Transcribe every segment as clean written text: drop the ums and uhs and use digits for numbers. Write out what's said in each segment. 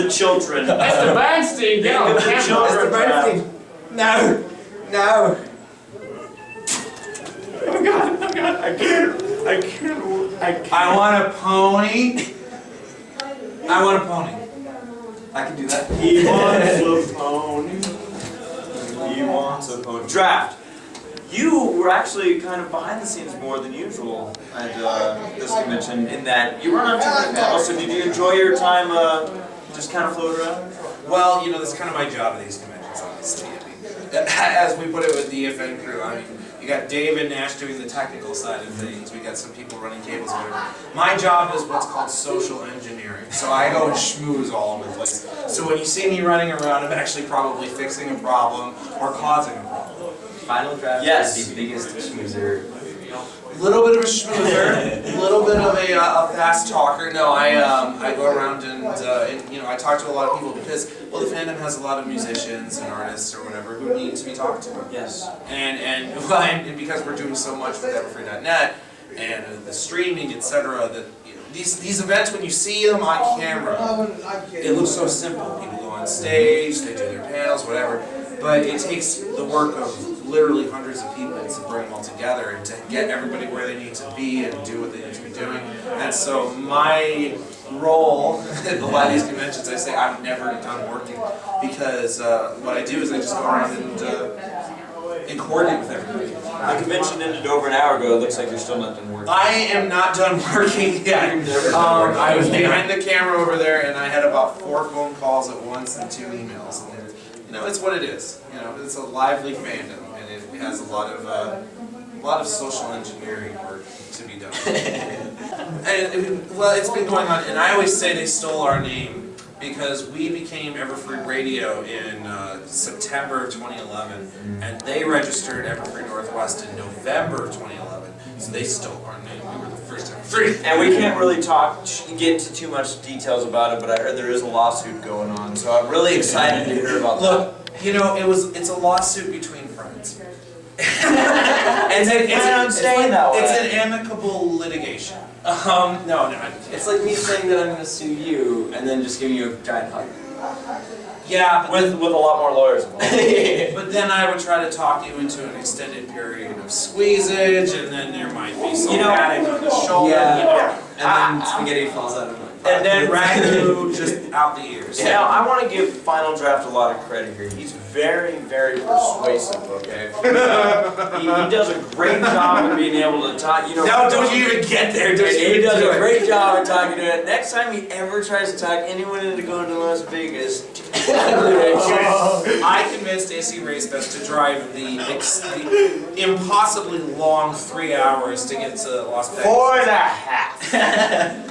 the children. Mr. Bernstein, get on camera. Mr. Bernstein. No. No. Oh God, I can't. I want a pony. I want a pony. I can do that. He wants a pony. He wants a pony. Draft. You were actually kind of behind the scenes more than usual at this convention in that you run on too many panels, so did you enjoy your time just kind of float around? Well, you know, that's kind of my job at these conventions, obviously. I mean, as we put it with the event crew, I mean, you got David Nash doing the technical side of things, we got some people running cables, whatever. My job is what's called social engineering, so I go and schmooze all over the place. So when you see me running around, I'm actually probably fixing a problem or causing a problem. Final draft is the biggest schmoozer. A little bit of a schmoozer, a little bit of a fast talker. No, I go around and you know, I talk to a lot of people because, well, the fandom has a lot of musicians and artists or whatever who need to be talked to. Yes. And because we're doing so much with Everfree.net and the streaming, etc., that you know, these events, when you see them on camera, it looks so simple. People go on stage, they do their panels, whatever. But it takes the work of literally hundreds of people to bring them all together and to get everybody where they need to be and do what they need to be doing. And so my role at a lot of these conventions, I say I'm never done working because what I do is I just go around and coordinate with everybody. The convention ended over an hour ago. It looks like you're still not done working. I am not done working yet. I was behind the camera over there and I had about 4 phone calls at once and 2 emails. And you know, it's what it is. You know, it's a lively fandom, and it has a lot of social engineering work to be done. And well, it's been going on, and I always say they stole our name because we became Everfree Radio in September of 2011, and they registered Everfree Northwest in November of 2011. So they stole our name. We were the first Everfree. And we can't really get to too much details about it, but I heard there is a lawsuit going on, so I'm really excited to hear about that. Look, you know, it's a lawsuit between friends. It's an amicable litigation. No. It's like me saying that I'm going to sue you and then just giving you a giant hug. Yeah, but with a lot more lawyers involved. but then I would try to talk you into an extended period of squeezage, and then there might be some patting on the shoulder. Yeah. And then spaghetti falls out of my pocket. And then ragu just out the ears. Yeah. Now, I want to give Final Draft a lot of credit here. He's very, very persuasive, okay? He does a great job of being able to talk, you know. No, don't you even get there. He does a great job of talking to it. Next time he ever tries to talk anyone into going to Las Vegas, I convinced ACRacebest to drive the impossibly long 3 hours to get to Las Vegas. 4.5.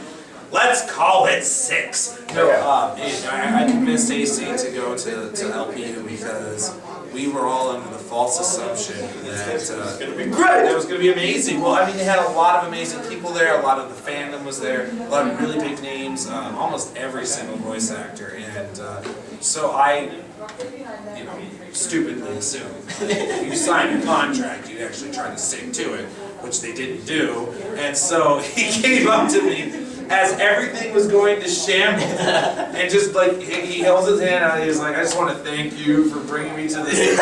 Let's call it 6. No, I convinced AC to go to LPU because we were all under the false assumption that it was going to be great. It was going to be amazing. Well, I mean, they had a lot of amazing people there. A lot of the fandom was there. A lot of really big names. Almost every single voice actor. And so I, you know, stupidly assumed if you sign a contract, you'd actually try to stick to it, which they didn't do. And so he came up to me as everything was going to shambles, and just like he holds his hand out, he's like, "I just want to thank you for bringing me to this."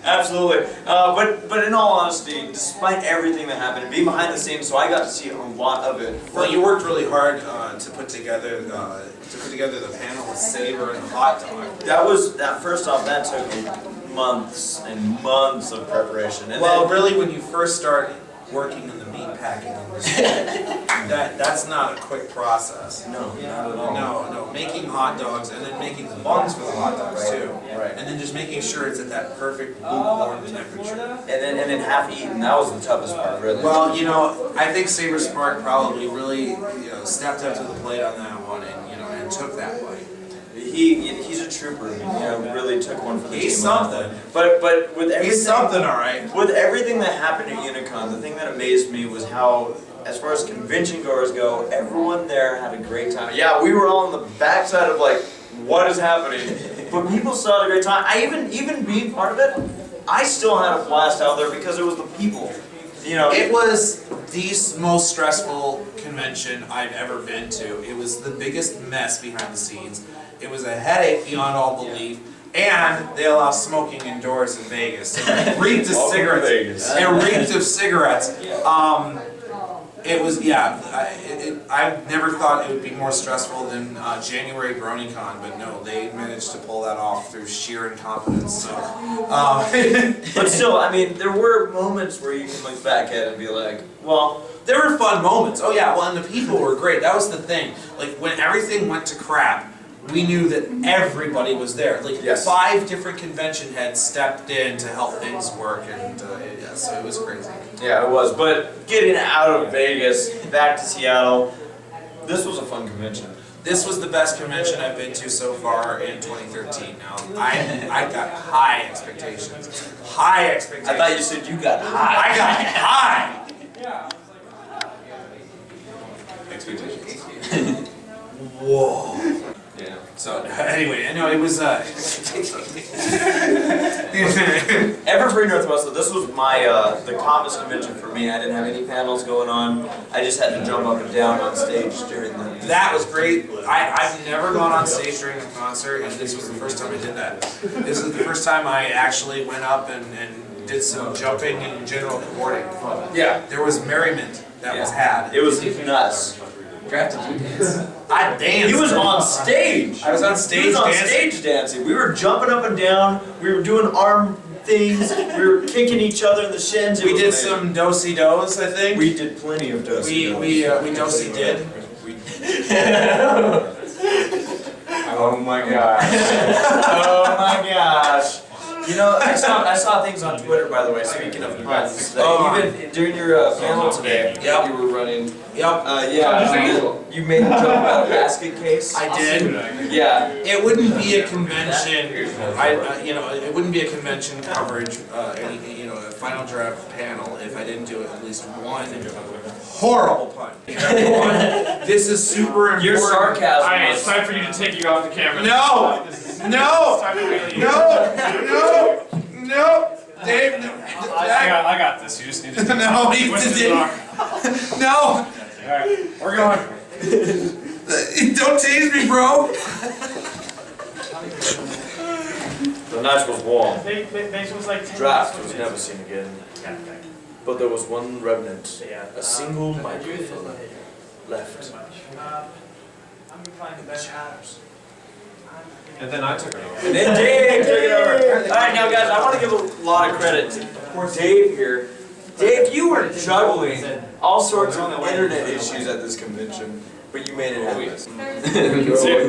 Absolutely. But in all honesty, despite everything that happened, being behind the scenes, so I got to see a lot of it. Well, you worked really hard to put together the panel with Saber and the hot dog. First off, that took months and months of preparation. And well, really, when you first start working in the meat packing industry, that's not a quick process. No, not at all. No, making hot dogs and then making the buns for the hot dogs too. Right. And then just making sure it's at that perfect lukewarm temperature. And then half eaten, that was the toughest part, really. Well, you know, I think Saber Spark probably really, stepped up to the plate on that one and took that bite. He's a trooper. Really took one for the team. He's something. But with everything, he's something, all right. With everything that happened at Unicon, the thing that amazed me was how, as far as convention goers go, everyone there had a great time. Yeah, we were all on the backside of like, what is happening? But people still had a great time. I even being part of it, I still had a blast out there because it was the people. It was the most stressful convention convention I've ever been to. It was the biggest mess behind the scenes. It was a headache beyond all belief. And they allow smoking indoors in Vegas. So it reeked of cigarettes. It reeked of cigarettes. It was, yeah, I never thought it would be more stressful than January BronyCon, but no, they managed to pull that off through sheer incompetence. So, But still, I mean, there were moments where you can look back at it and be like, well, there were fun moments. Oh yeah, well, and the people were great. That was the thing. Like, when everything went to crap, we knew that everybody was there. Like, yes. 5 different convention heads stepped in to help things work, and yeah, so it was crazy. Yeah, it was. But getting out of Vegas, back to Seattle, this was a fun convention. This was the best convention I've been to so far in 2013. Now, I got high expectations. High expectations. I thought you said you got high. I got high! Yeah. Expectations. Whoa. Yeah. So, anyway, I know it was, Evergreen Northwest, though, this was my, the calmest convention for me. I didn't have any panels going on. I just had to jump up and down on stage during the... That was great. I've never gone on stage during a concert, and this was the first time I did that. This is the first time I actually went up and did some jumping and general cavorting. Yeah. There was merriment that was had. It was nuts. Drafted you dance. I danced. He was on stage. I was on stage He was on dancing. stage dancing. We were jumping up and down. We were doing arm things. We were kicking each other in the shins. We did some do-si-dos, I think. We did plenty of dos. We do-si-did. Oh my gosh. Oh my gosh. You know, I saw things on Twitter, by the way, speaking of puns, that even during your panel today, Yep. you were running, Yep. you made a joke about a basket case. I did. Yeah. It wouldn't be a convention. It wouldn't be a convention coverage, a final draft panel if I didn't do at least one horrible pun. This is super important. Your sarcasm. Alright, it's time for you to take you off the camera. No! No! No! Dave, no. I got this. You just need to. No, he didn't. No! Alright, we're going. Don't tease me, bro! The night was warm. Base was like 10 Draft minutes. was never seen again. But there was one remnant, a single microphone left. And then I took it over. And then Dave took it over. Alright, now guys, I want to give a lot of credit to Dave here. Dave, you were juggling all sorts of internet issues at this convention, but you made it happen.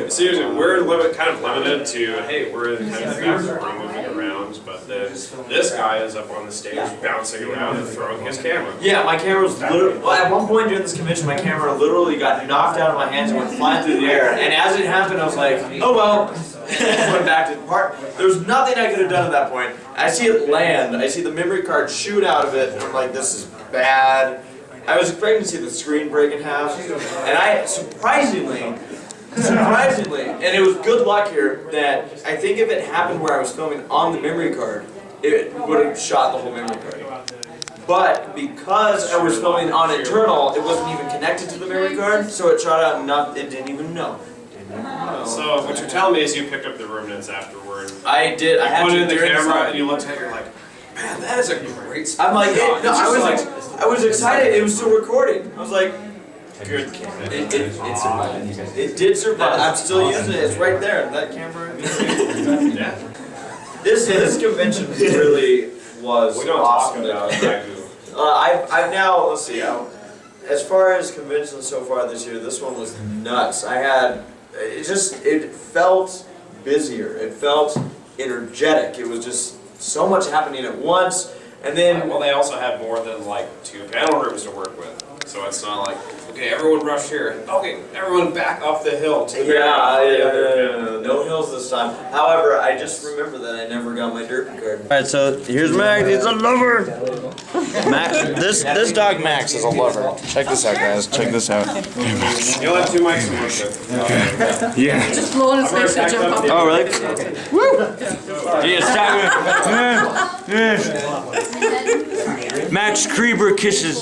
Seriously, we're kind of limited to, hey, we're in kind of the back room moving around, but this guy is up on the stage bouncing around and throwing his camera. Yeah, my camera was literally, well, at one point during this convention, my camera literally got knocked out of my hands and went flying through the air. And as it happened, I was like, oh well. Went back to the park. There was nothing I could have done at that point. I see it land, I see the memory card shoot out of it, and I'm like, this is bad. I was expecting to see the screen break in half, and I, surprisingly, and it was good luck here, that I think if it happened where I was filming on the memory card, it would have shot the whole memory card. But because I was filming on internal, it wasn't even connected to the memory card, so it shot out and it didn't even know. So what you're telling me is you picked up the remnants afterward. I did. I had Put to it in the during camera and you looked at it, you're like, man, that is a great spot. I'm like, I was excited. It was still recording. I was like, good camera. It survived. It did survive. I'm still using it. It's right there. That camera. Yeah. This convention really was We don't awesome. talk about Ragu. I've now, let's see, as far as conventions so far this year, this one was nuts. It felt busier. It felt energetic. It was just so much happening at once. And then, Well, they also had more than like 2 panel rooms to work with. So it's not like, okay, everyone rush here. Okay, everyone back off the hill to yeah, no hills this time. However, I just remember that I never got my derpy card. Alright, so here's Max. He's a lover. This dog Max is a lover. Check this out, guys. Check this out. You'll have 2 mics to work with. Just blow on his face and jump up. Oh, really? Woo! Yeah, stop it. Max Creeper kisses.